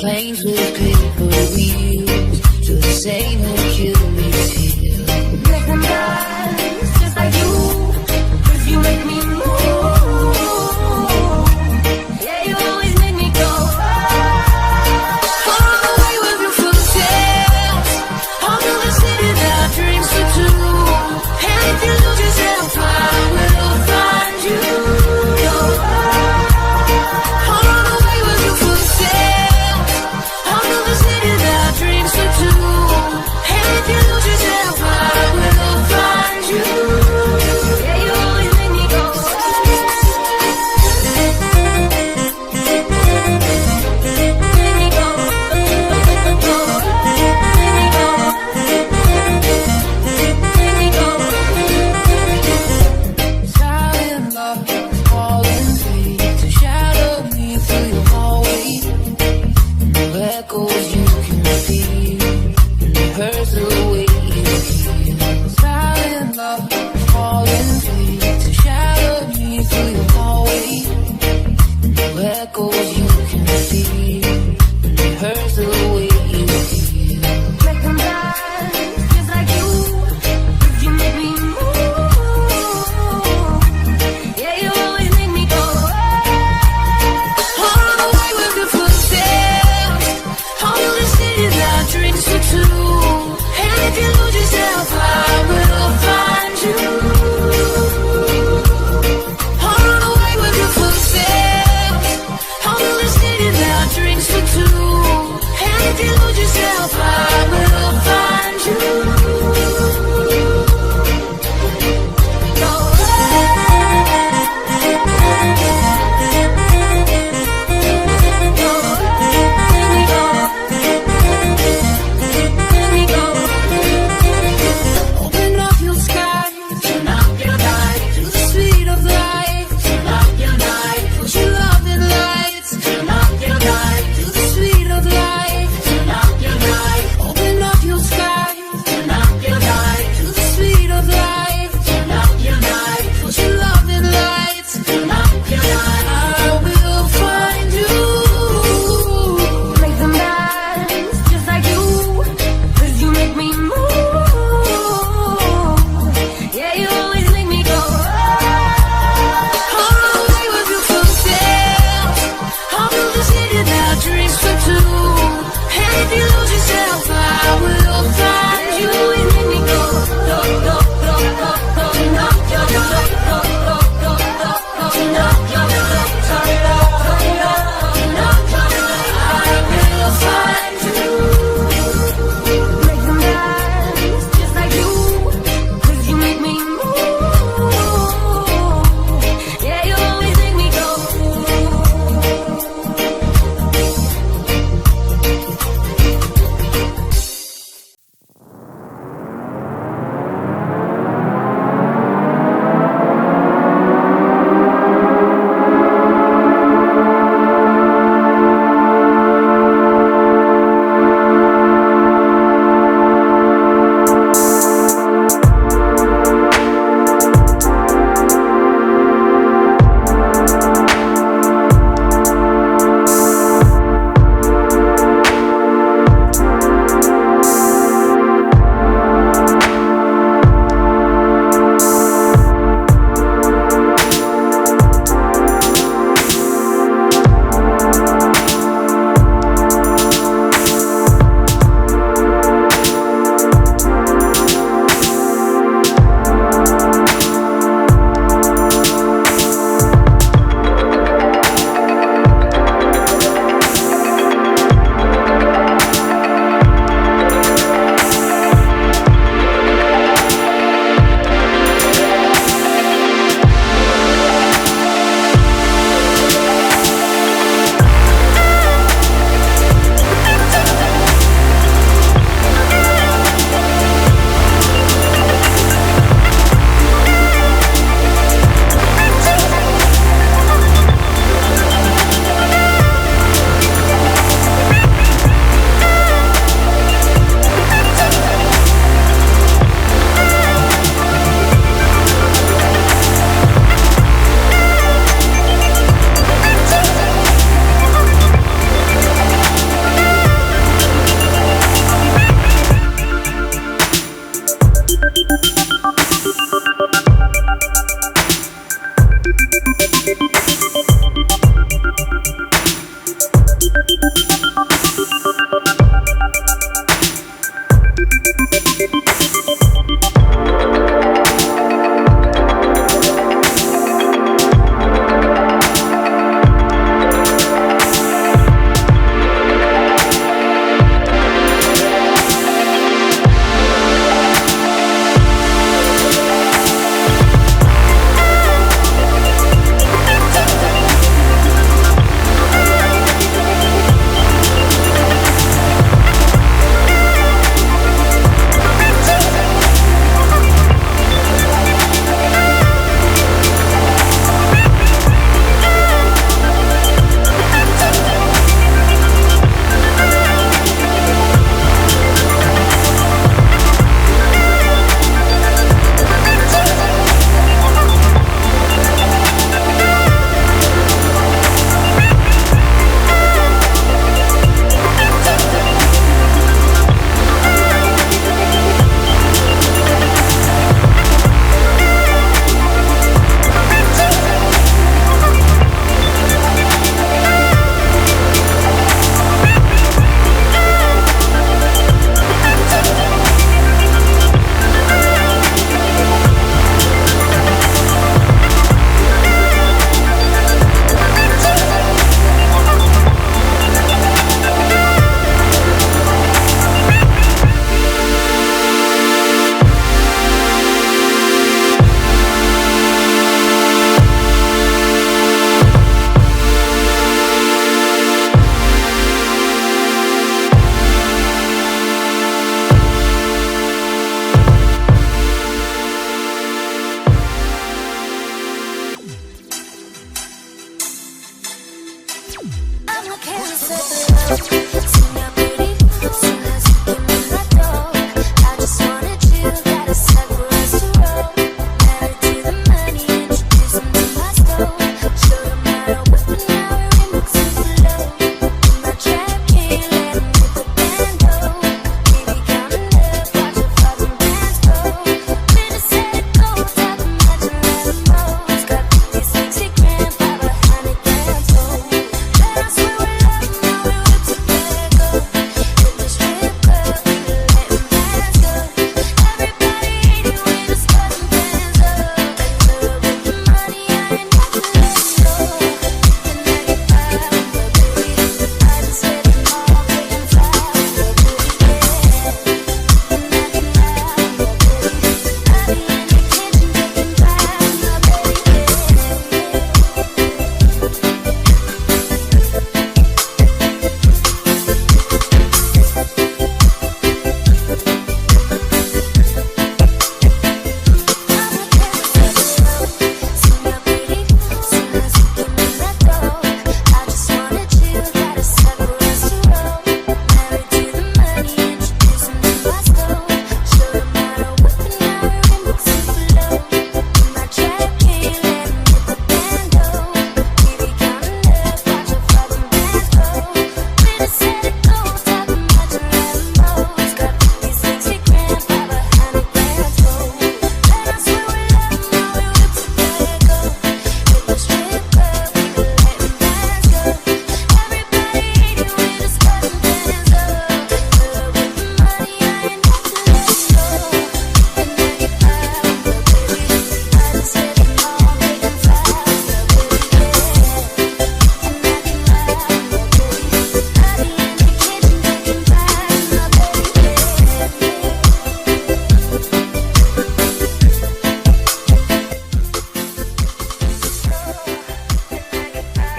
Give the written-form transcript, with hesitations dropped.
planes with paper wheels, just ain't no Achilles heel. Make them dance just like you, 'cause you make me move. Yeah, you always make me go. Far away with your footsteps, I'll build a city that dreams for two. And if you lose yourself, I will find you. I'll run away with your footsteps, I'll build a city that dreams for two. And if you lose yourself, I will find you. Yeah, you always make me go. Silent love, falling free to shadow me through your hallway. No echoes you can feel, and it hurts the way you feel. Silent love, falling free to shadow me through your hallway. No echoes you can feel, and it hurts the way you feel. Make them dance just like you, 'cause you make me move. Yeah, you always make me go. I'll run away with your footsteps, I'll build a city that dreams for two. And if you lose yourself, I will find you. I'll run away with your footsteps, I'll build a city that dreams for two. And if you lose yourself, I will find you. Open up your sky, turn up your light to the speed of light. Turn up your light, put your love in lights. Turn up your light to the speed of light. Turn up your light, open up your sky. Turn up your light to the speed of light. Turn up your light, put your love in lights. Turn up your light, I will find you. Make them dance just like you, 'cause you make me move. Yeah, you always make me go. I'll run away with your footsteps, I'll build a city that dreams for two. And if you lose yourself, I will find you. You always make me go. Go, go, go, go, go. Turn up your light. Go, go, go, go, go. Turn up your light. Turn up, turn up, turn up your light. I will find you. Make them dance just like you, 'cause you make me move. Yeah, you always make me go.